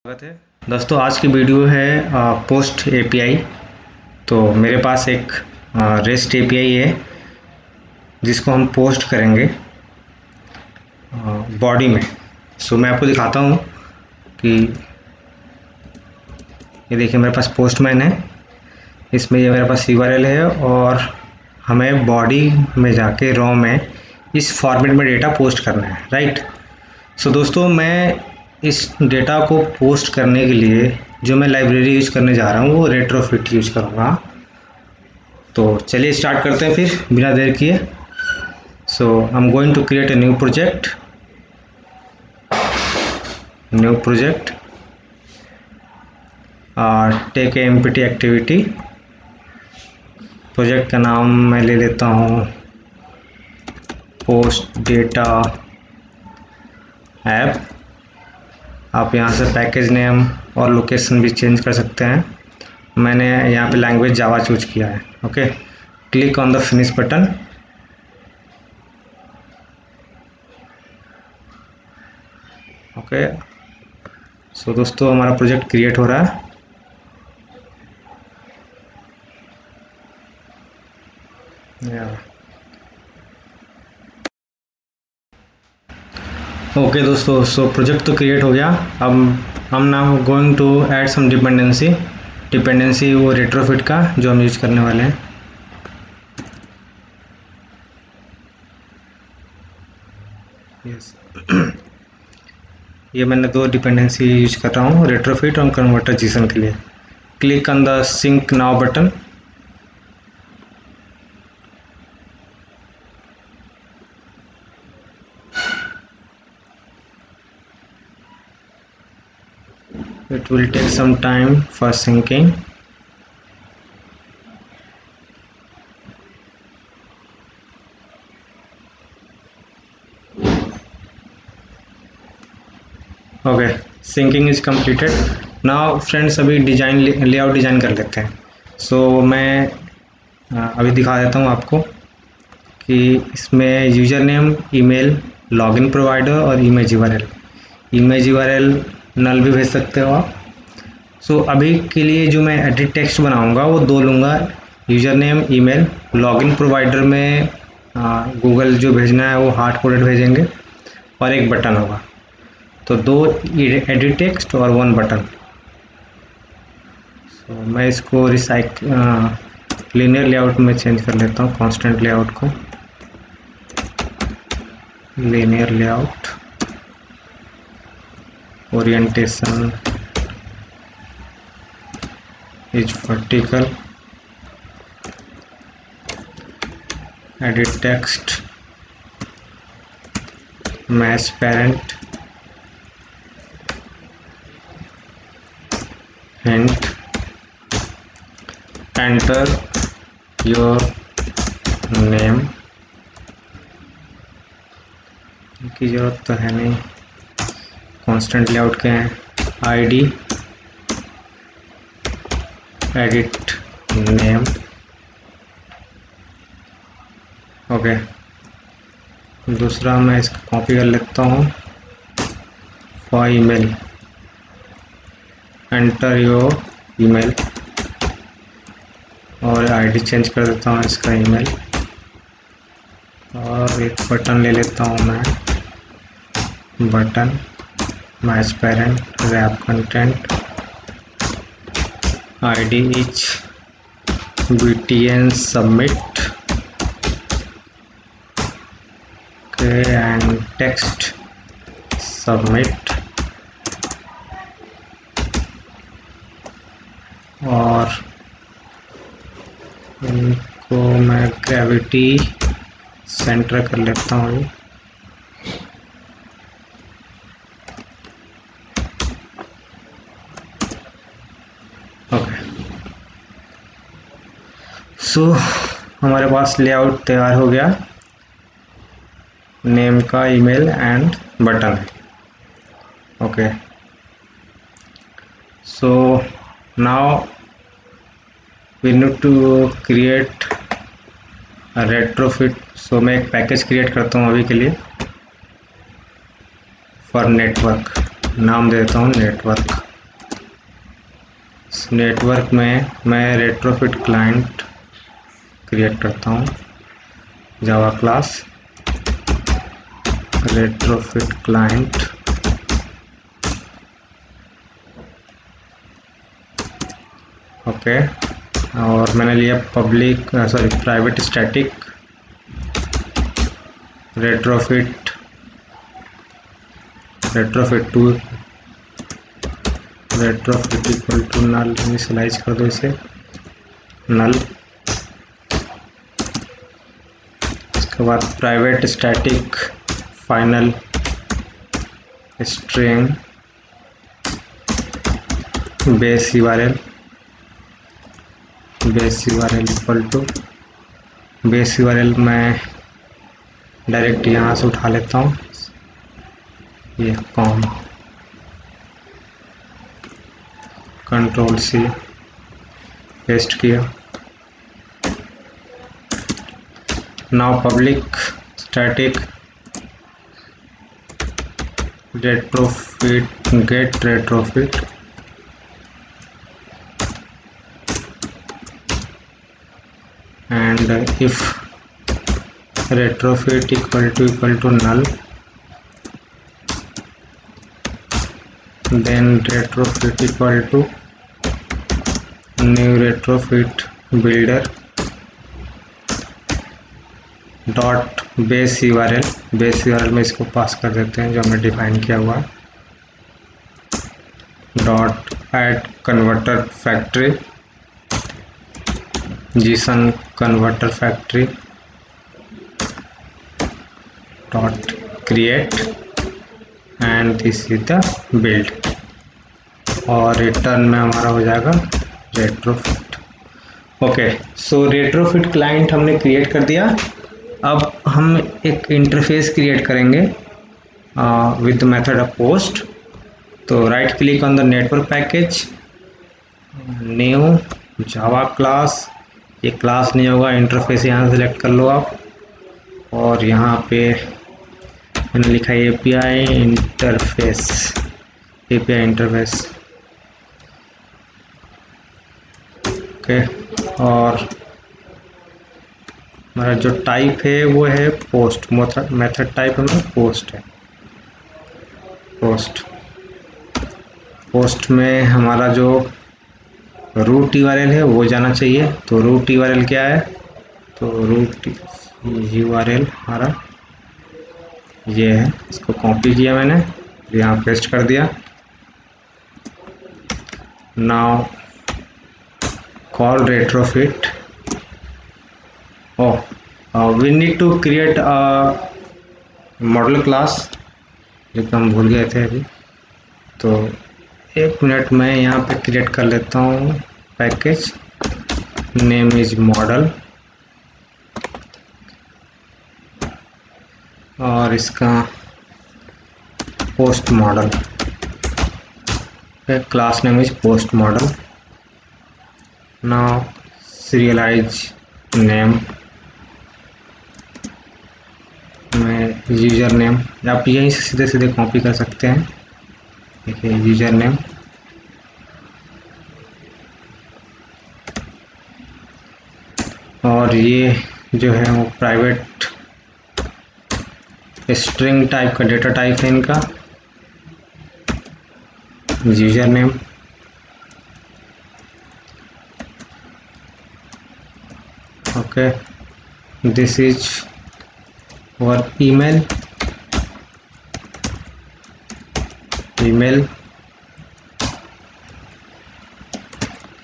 स्वागत है दोस्तों। आज की वीडियो है पोस्ट एपीआई। तो मेरे पास एक रेस्ट एपीआई है जिसको हम पोस्ट करेंगे बॉडी में। सो मैं आपको दिखाता हूँ कि ये देखिए मेरे पास पोस्टमैन है, इसमें ये मेरे पास यूआरएल है और हमें बॉडी में जाके रॉ में इस फॉर्मेट में डेटा पोस्ट करना है, राइट। सो दोस्तों, मैं इस डेटा को पोस्ट करने के लिए जो मैं लाइब्रेरी यूज़ करने जा रहा हूँ वो रेट्रोफिट यूज़ करूँगा। तो चलिए स्टार्ट करते हैं फिर बिना देर किए। So I am going to create a new project और take a empty activity. Project का नाम मैं ले लेता हूँ पोस्ट डेटा ऐप। आप यहाँ से पैकेज नेम और लोकेशन भी चेंज कर सकते हैं। मैंने यहाँ पे लैंग्वेज जावा चूज किया है। Okay, click on the finish button. Okay, so दोस्तों हमारा प्रोजेक्ट क्रिएट हो रहा है। ओके दोस्तों, सो प्रोजेक्ट तो क्रिएट हो गया। अब हम now going to add some dependency वो रेट्रोफिट का जो हम यूज़ करने वाले हैं। यस ये मैंने दो डिपेंडेंसी यूज कर रहा हूँ, रेट्रोफिट और कन्वर्टर जीसन के लिए। Click on the sync now button. It will take some time for syncing. Okay, syncing is completed. Now friends, अभी डिजाइन लेआउट डिजाइन कर लेते हैं। सो मैं अभी दिखा देता हूँ आपको कि इसमें user name, email, login provider और इमेज यूआरएल नल भी भेज सकते हो आप। सो अभी के लिए जो मैं एडिट टेक्स्ट बनाऊंगा वो दो लूँगा, user name, email. Login provider में गूगल जो भेजना है वो हार्ड कोडेड भेजेंगे और एक बटन होगा। तो दो एडिट टेक्स्ट और वन बटन। सो मैं इसको लीनियर लेआउट में चेंज कर लेता हूँ, कांस्टेंट लेआउट को linear layout. Orientation is vertical, edit text, match parent, hint, enter your name की जरूरत तो है नहीं, कांस्टेंट लेआउट के हैं। ID, edit name. ओके, दूसरा मैं इसको कॉपी कर लेता हूँ for email, enter your email और आईडी चेंज कर देता हूँ इसका ईमेल। और एक बटन ले लेता हूँ मैं, button match parent, wrap content, ID is btn submit, okay, and text submit। और इनको मैं ग्रेविटी सेंटर कर लेता हूँ। सो हमारे पास लेआउट तैयार हो गया, नेम का, ईमेल एंड बटन है। Okay, so now we need to create a retrofit. सो मैं एक पैकेज क्रिएट करता हूँ अभी के लिए फॉर नेटवर्क, नाम देता हूँ नेटवर्क। इस नेटवर्क में मैं रेट्रोफिट क्लाइंट क्रिएट करता हूँ, Java class Retrofit client. Okay, और मैंने लिया public private static Retrofit to Retrofit equal to null, initialise कर दो इसे नल। इसके बाद private static final string base URL equal to base URL मैं डायरेक्ट यहाँ से उठा लेता हूँ, ये कॉम कंट्रोल सी पेस्ट किया। Now public static Retrofit get Retrofit and if retrofit equal to null, then retrofit equal to new retrofit builder dot base URL में इसको पास कर देते हैं जो हमने डिफाइन किया हुआ है, dot add converter factory Jason converter factory dot create and this is the build, और रिटर्न में हमारा हो जाएगा रेट्रोफिट। ओके, सो रेट्रोफिट क्लाइंट हमने क्रिएट कर दिया। अब हम एक इंटरफेस क्रिएट करेंगे विद मेथड ऑफ पोस्ट। तो right click on the network package, new Java class, ये क्लास नहीं होगा, इंटरफेस यहाँ सेलेक्ट कर लो आप, और यहाँ पे मैंने लिखा है एपीआई इंटरफेस ओके। और हमारा जो टाइप है वो है पोस्ट, मेथड टाइप हमारा पोस्ट है। पोस्ट में हमारा जो रूट यूआरएल है वो जाना चाहिए। तो रूट यूआरएल क्या है, तो रूट यूआरएल हमारा ये है, इसको कॉपी किया मैंने, यहाँ पेस्ट कर दिया। Now call Retrofit, we need to create a model class, जो कि हम भूल गए थे अभी। तो एक मिनट में यहाँ पे क्रिएट कर लेता हूँ पैकेज, नेम इज मॉडल, और इसका post model, class name is post model. Now serialised name में यूजर नेम, आप यहीं से सीधे सीधे कॉपी कर सकते हैं। देखिए यूजर नेम, और ये जो है वो प्राइवेट स्ट्रिंग टाइप का डेटा टाइप है इनका, user name. Okay, this is और ईमेल,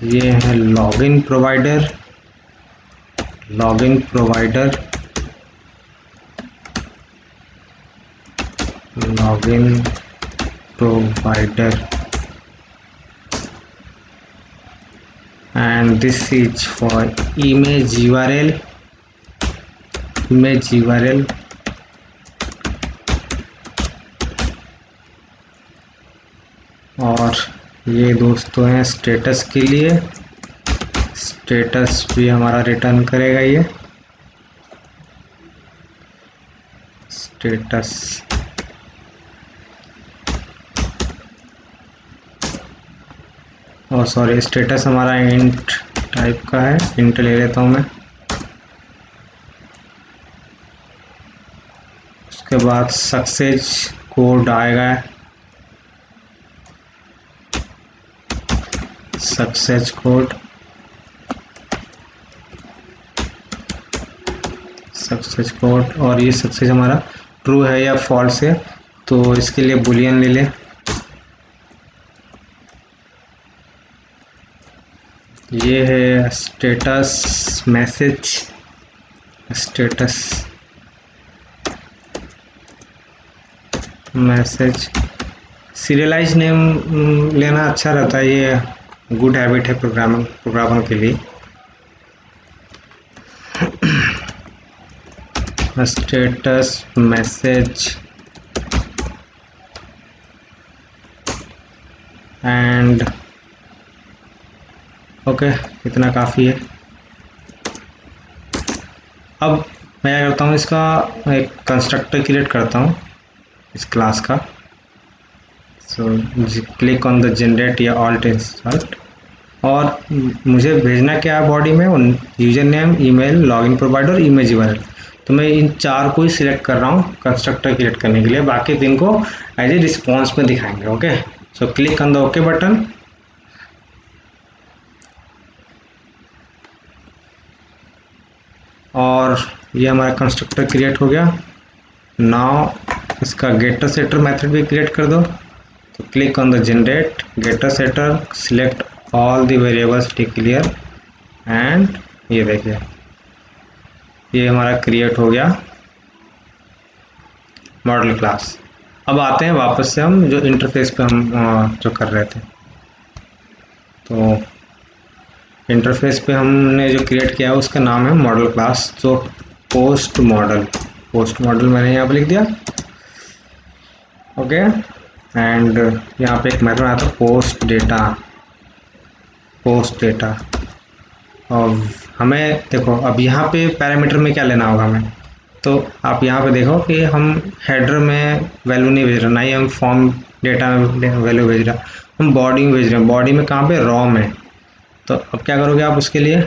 ये है login provider, and this is for image URL, और ये दोस्तों हैं स्टेटस के लिए, स्टेटस भी हमारा रिटर्न करेगा ये स्टेटस। और सॉरी स्टेटस हमारा इंट टाइप का है, इंट ले लेता हूँ मैं। उसके बाद सक्सेस कोड आएगा, सक्सेस कोड, सक्सेस कोड। और ये सक्सेस हमारा ट्रू है या फॉल्स है, तो इसके लिए बुलियन ले ले। ये है status message, status message. Serialised name लेना अच्छा रहता है, ये गुड हैबिट है प्रोग्रामर के लिए। स्टेटस मैसेज एंड ओके, इतना काफ़ी है। अब मैं क्या करता हूँ, इसका एक कंस्ट्रक्टर क्रिएट करता हूँ इस क्लास का। सो क्लिक ऑन द जनरेट या ऑल्ट इंसर्ट, और मुझे भेजना क्या है बॉडी में, user name, email, login provider, image URL. तो मैं इन 4 को ही सिलेक्ट कर रहा हूँ कंस्ट्रक्टर क्रिएट करने के लिए, बाकी 3 को एज ए रिस्पॉन्स में दिखाएंगे। Okay, so click on the okay button. और ये हमारा कंस्ट्रक्टर क्रिएट हो गया। नाउ इसका गेटर सेटर मेथड भी क्रिएट कर दो। तो click on the generate getter setter, select all the variables declare, and ये देखिए ये हमारा क्रिएट हो गया मॉडल क्लास। अब आते हैं वापस से हम जो इंटरफेस पे हम जो कर रहे थे। तो इंटरफेस पे हमने जो क्रिएट किया है उसका नाम है मॉडल क्लास, जो पोस्ट मॉडल मैंने यहाँ पे लिख दिया। ओके, एंड यहाँ पे एक मेथड आया था पोस्ट डेटा। और हमें देखो अब यहाँ पे पैरामीटर में क्या लेना होगा हमें, तो आप यहाँ पे देखो कि हम हेडर में वैल्यू नहीं भेज रहे, ना ही हम फॉर्म डेटा में वैल्यू भेज रहे, हम बॉडी में भेज रहे हैं। बॉडी में कहाँ पे, रॉ में। तो अब क्या करोगे आप, उसके लिए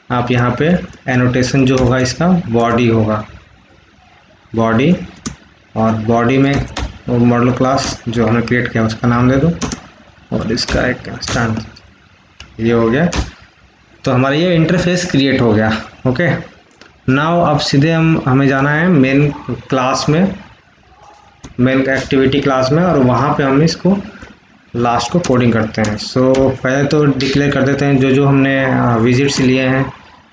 आप यहाँ पे एनोटेशन जो होगा इसका बॉडी होगा, बॉडी, और बॉडी में वो मॉडल क्लास जो हमने क्रिएट किया उसका नाम दे दो, और इसका एक स्टैंड, ये हो गया। तो हमारा ये इंटरफेस क्रिएट हो गया। ओके, नाउ अब सीधे हमें जाना है मेन क्लास में, मेन एक्टिविटी क्लास में, और वहाँ पे हम इसको लास्ट को कोडिंग करते हैं। सो पहले तो डिक्लेयर कर देते हैं जो हमने विजिट्स लिए हैं।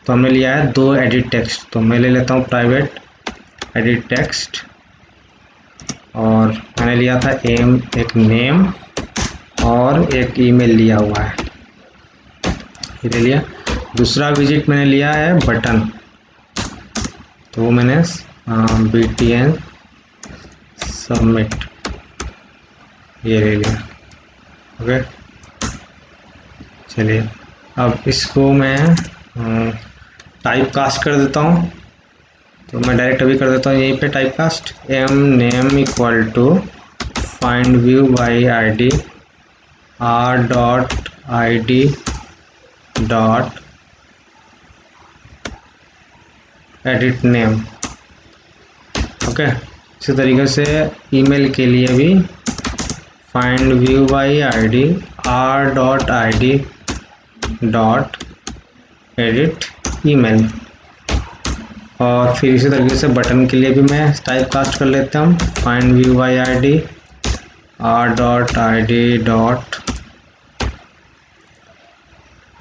तो हमने लिया है 2 एडिट टेक्स्ट, तो मैं ले लेता हूँ प्राइवेट एडिट टेक्स्ट, और मैंने लिया था एक नेम और एक ईमेल लिया हुआ है, ये ले लिया। दूसरा विजिट मैंने लिया है बटन, तो वो मैंने btn सबमिट ये ले लिया। ओके, चलिए अब इसको मैं टाइप कास्ट कर देता हूँ। तो मैं डायरेक्ट अभी कर देता हूँ यहीं पे type cast, M name equal to find view by ID R dot ID dot edit name. Okay, इसी तरीके से ईमेल के लिए भी find view by ID R dot ID dot edit email. और फिर इसी तरीके से बटन के लिए भी मैं टाइप कास्ट कर लेता हूँ, find view by ID R dot ID dot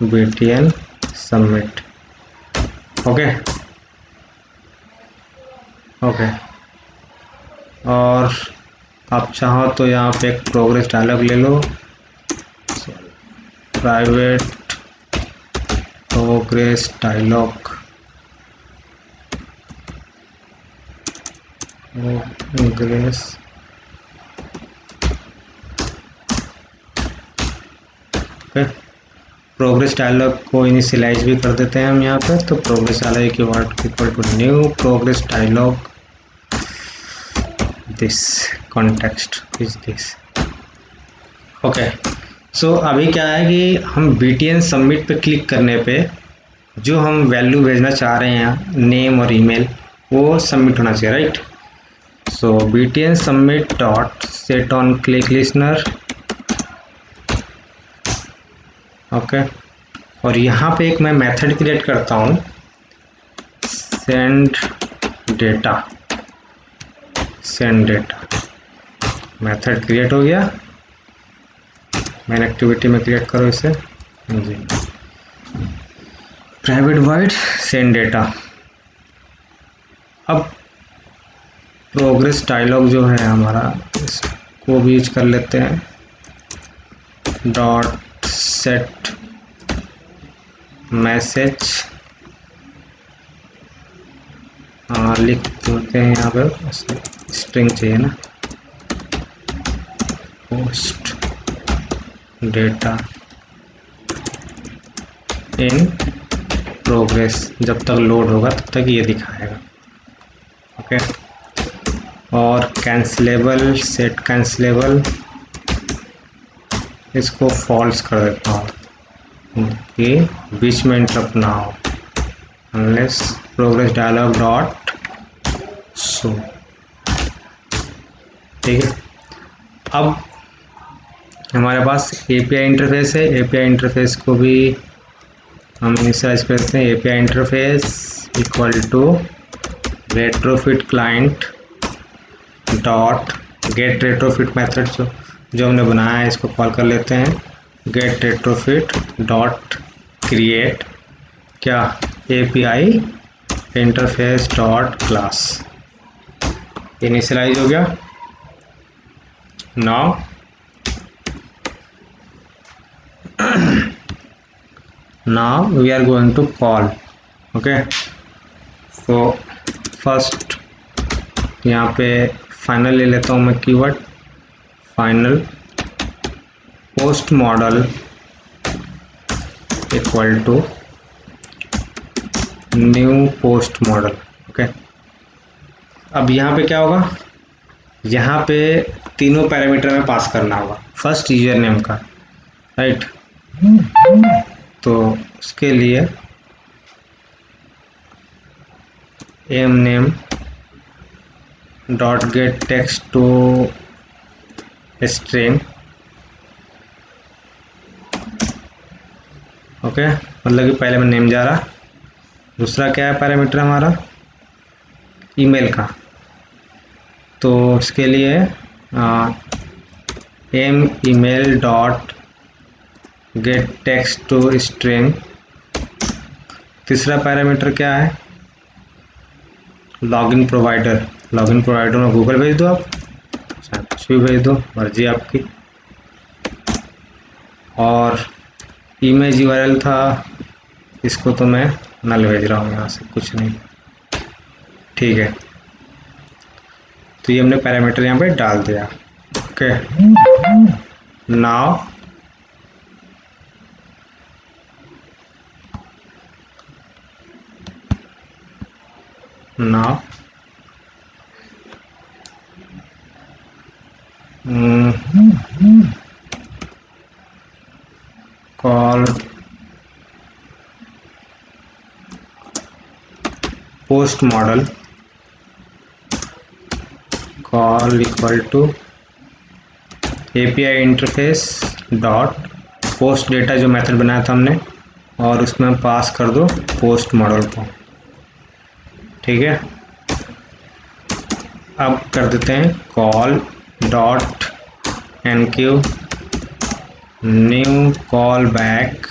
btn submit. Okay, और आप चाहो तो यहाँ पे एक प्रोग्रेस डायलॉग ले लो, private progress dialog, progress progress dialog को इनिशियलाइज भी कर देते हैं हम यहाँ पे। तो प्रोग्रेस डायलॉग की word equal to new progress dialog, this context is this. Okay, so अभी क्या है कि हम BTN सबमिट पे क्लिक करने पे जो हम वैल्यू भेजना चाह रहे हैं नेम और ईमेल वो सबमिट होना चाहिए, right. So BTN submit dot set on click listener, okay. और यहाँ पे एक मैं मेथड क्रिएट करता हूँ, सेंड डेटा मेथड क्रिएट हो गया। मैन एक्टिविटी में क्रिएट करो इसे जी, प्राइवेट वाइड सेंड डेटा। अब प्रोग्रेस डायलॉग जो है हमारा, इसको भी यूज कर लेते हैं, डॉट सेट मैसेज लिख देते हैं यहाँ पे, स्ट्रिंग चाहिए ना, पोस्ट डेटा इन प्रोग्रेस, जब तक लोड होगा तब तक ये दिखाएगा, ओके। और कैंसिलेबल, सेट कैंसिलेबल, इसको फॉल्स कर देता हूँ कि बीच में इंटरप्ट ना हो, unless progress dialog dot show, ठीक है। अब हमारे पास API इंटरफेस है, API इंटरफेस को भी हम इनिशियलाइज करते हैं, API interface equal to Retrofit client dot get Retrofit method जो हमने बनाया है इसको कॉल कर लेते हैं, गेट रेट्रोफिट डॉट क्रिएट क्या, API interface dot class. Initialise हो गया। Now we are going to call, okay। so first यहाँ पे फाइनल ले लेता हूँ मैं keyword, final post model equal to new post model, okay. अब यहाँ पे क्या होगा, यहाँ पे तीनों पैरामीटर में पास करना होगा, फर्स्ट यूजर नेम का, राइट। तो उसके लिए M name dot get text to string, okay, मतलब कि पहले में नेम जा रहा। दूसरा क्या है पैरामीटर हमारा, ईमेल का, तो उसके लिए M email dot get text to string. तीसरा पैरामीटर क्या है, लॉगिन प्रोवाइडर, लॉगिन प्रोवाइडर में गूगल भेज दो, आप चाहे कुछ भी भेज दो, मर्जी आपकी। और इमेज URL था, इसको तो मैं नल भेज रहा हूँ यहाँ से, कुछ नहीं, ठीक है। तो ये हमने पैरामीटर यहाँ पे डाल दिया, okay. Now call post model call equal to API interface dot post data, जो मेथड बनाया था हमने, और उसमें पास कर दो पोस्ट मॉडल को, ठीक है। अब कर देते हैं call dot NQ new call back,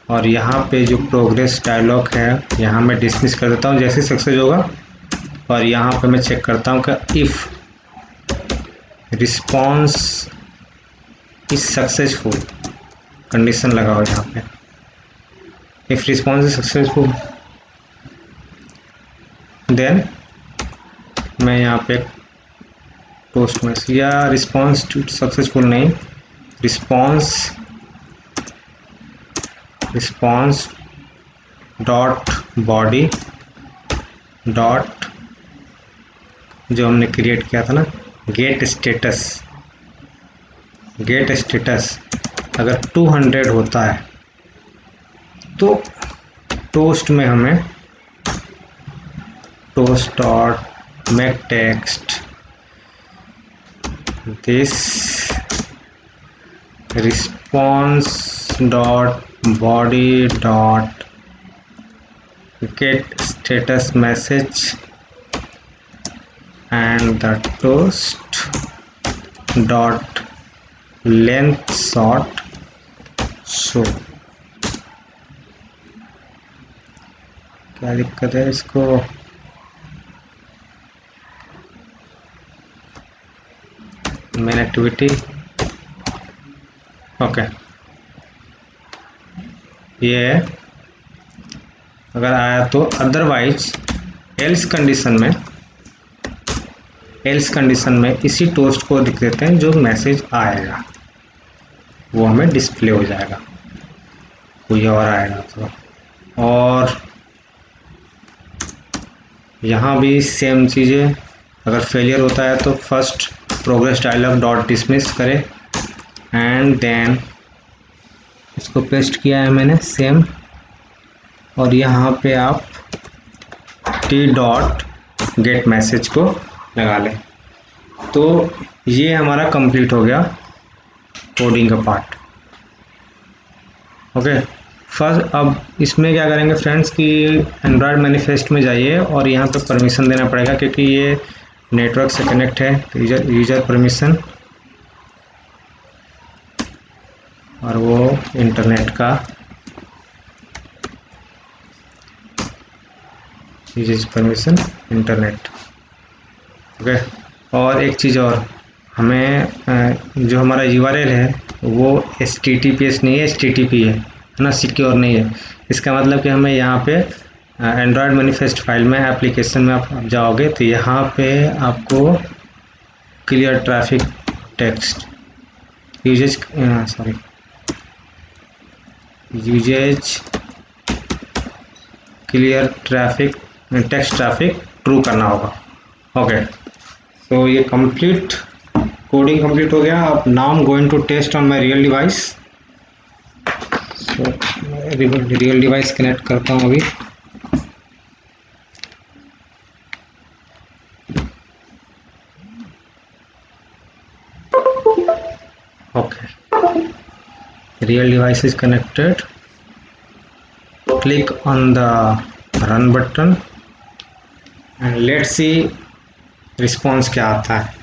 और यहाँ पे जो प्रोग्रेस डायलॉग है यहाँ मैं डिसमिस कर देता हूँ जैसे सक्सेस होगा, और यहाँ पे मैं चेक करता हूँ कि if response is successful, condition लगाओ यहाँ पे, if response is successful then मैं यहाँ पे पोस्ट में, या रिस्पॉन्स टू सक्सेसफुल नहीं, रिस्पॉन्स डॉट बॉडी डॉट जो हमने क्रिएट किया था ना, गेट स्टेटस गेट स्टेटस अगर 200 होता है तो टोस्ट में हमें toast dot make text this response dot body dot gate status message and the toast dot length sort show। क्या दिक्कत है इसको? मेन एक्टिविटी ओके, ये है। अगर आया तो अदरवाइज एल्स कंडीशन में इसी टोस्ट को लिख देते हैं, जो मैसेज आएगा वो हमें डिस्प्ले हो जाएगा, कोई और आएगा तो। और यहाँ भी सेम चीज़ें, अगर फेलियर होता है तो first progress dialog dot dismiss करें एंड देन इसको पेस्ट किया है मैंने सेम, और यहाँ पे आप टी डॉट गेट मैसेज को लगा लें। तो ये हमारा कंप्लीट हो गया कोडिंग का पार्ट। ओके, फर्स्ट अब इसमें क्या करेंगे फ्रेंड्स कि एंड्रॉयड मैनिफेस्ट में जाइए और यहाँ पे परमिशन देना पड़ेगा, क्योंकि ये नेटवर्क से कनेक्ट है, तो यूजर परमिशन, और वो इंटरनेट का यूजर परमिशन इंटरनेट। ओके, और एक चीज़ और, हमें जो हमारा URL है वो HTTPS नहीं है, HTTP है ना, सिक्योर नहीं है। इसका मतलब कि हमें यहाँ पे एंड्रॉयड मैनिफेस्ट फाइल में एप्लीकेशन में आप जाओगे तो यहाँ पे आपको clear traffic text usages clear traffic text traffic true करना होगा। ओके, तो ये कंप्लीट कोडिंग कंप्लीट हो गया। अब now I am going to test on my real device. So real device connect करता हूँ अभी। Okay, real device is connected. Click on the run button and let's see response क्या आता है।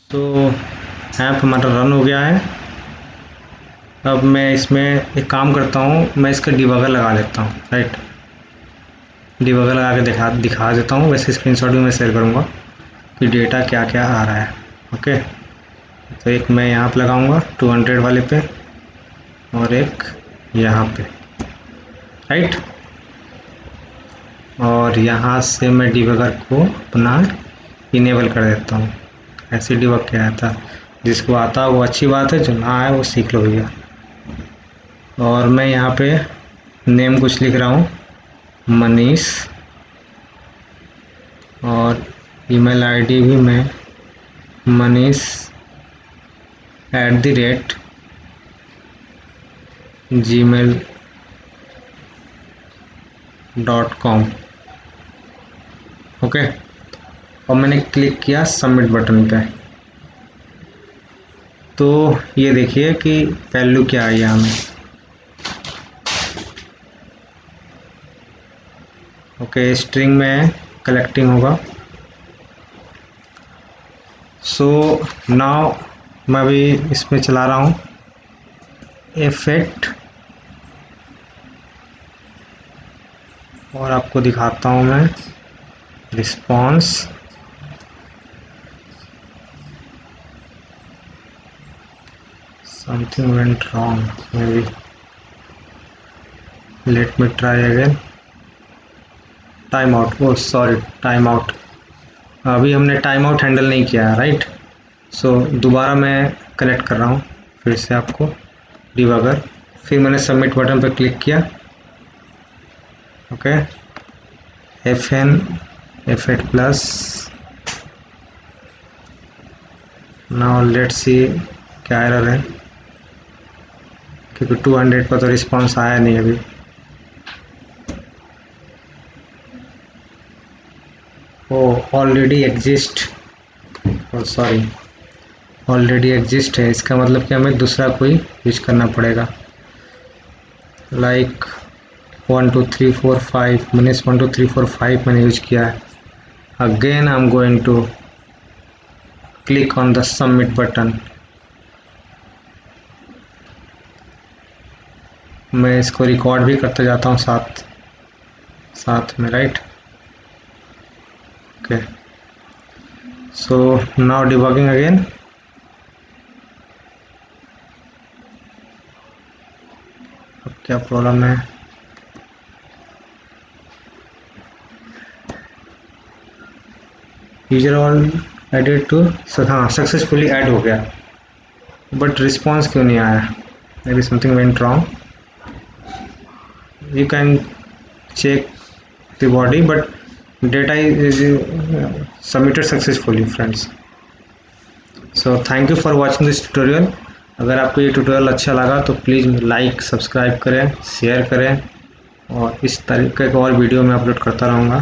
तो ऐप हमारा रन हो गया है। अब मैं इसमें एक काम करता हूँ, मैं इसका डिबगर लगा लेता हूँ, राइट। डिबगर लगा के दिखा देता हूँ। वैसे स्क्रीनशॉट भी मैं शेयर करूँगा कि डेटा क्या क्या आ रहा है। ओके, तो एक मैं यहाँ पे लगाऊँगा 200 वाले पे, और एक यहाँ पे, राइट। और यहाँ से मैं डिबगर को अपना इनेबल कर देता हूँ। ऐसे डिबग क्या आता, जिसको आता वो अच्छी बात है, जो ना आए वो सीख लो भैया। और मैं यहाँ पे नेम कुछ लिख रहा हूँ, मनीष, और ईमेल आईडी भी मैं manish@gmail.com। ओके, और मैंने क्लिक किया सबमिट बटन पे। तो ये देखिए कि वैल्यू क्या आई है हमें। ओके, स्ट्रिंग में कलेक्टिंग होगा। सो नाउ मैं भी इसमें चला रहा हूँ इफेक्ट, और आपको दिखाता हूँ मैं response. something went wrong, maybe let me try again। Time out, oh sorry, time out. अभी हमने टाइम आउट हैंडल नहीं किया है, राइट। सो दोबारा मैं कनेक्ट कर रहा हूँ फिर से आपको डिबगर। फिर मैंने सबमिट बटन पर क्लिक किया। Okay, FN F8 plus. Now let's see क्या एरर है, क्योंकि 200 पर तो रिस्पॉन्स आया नहीं अभी। Already exist, sorry already exist है, इसका मतलब कि हमें दूसरा कोई यूज करना पड़ेगा। लाइक 1 2 3 4 5 मैंने 1 2 3 4 5 मैंने यूज किया है। Again I am going to click on the submit button. मैं इसको रिकॉर्ड भी करते जाता हूँ साथ साथ में, right. Okay, so now debugging again. अब क्या प्रॉब्लम है, यूजर ऑल एडेड टू, हाँ सक्सेसफुली ऐड हो गया, बट रिस्पॉन्स क्यों नहीं आया? May be something went wrong. You can check the body, but data is submitted successfully, friends. So thank you for watching this tutorial. अगर आपको ये tutorial अच्छा लगा तो प्लीज़ लाइक सब्सक्राइब करें, शेयर करें, और इस तरीके के और वीडियो मैं अपलोड करता रहूँगा।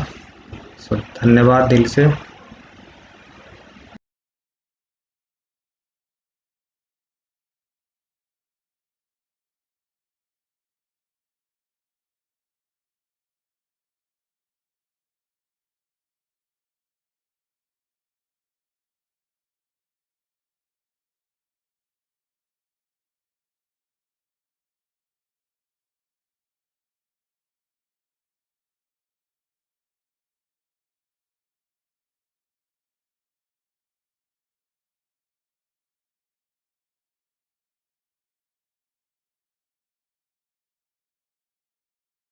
सो धन्यवाद दिल से।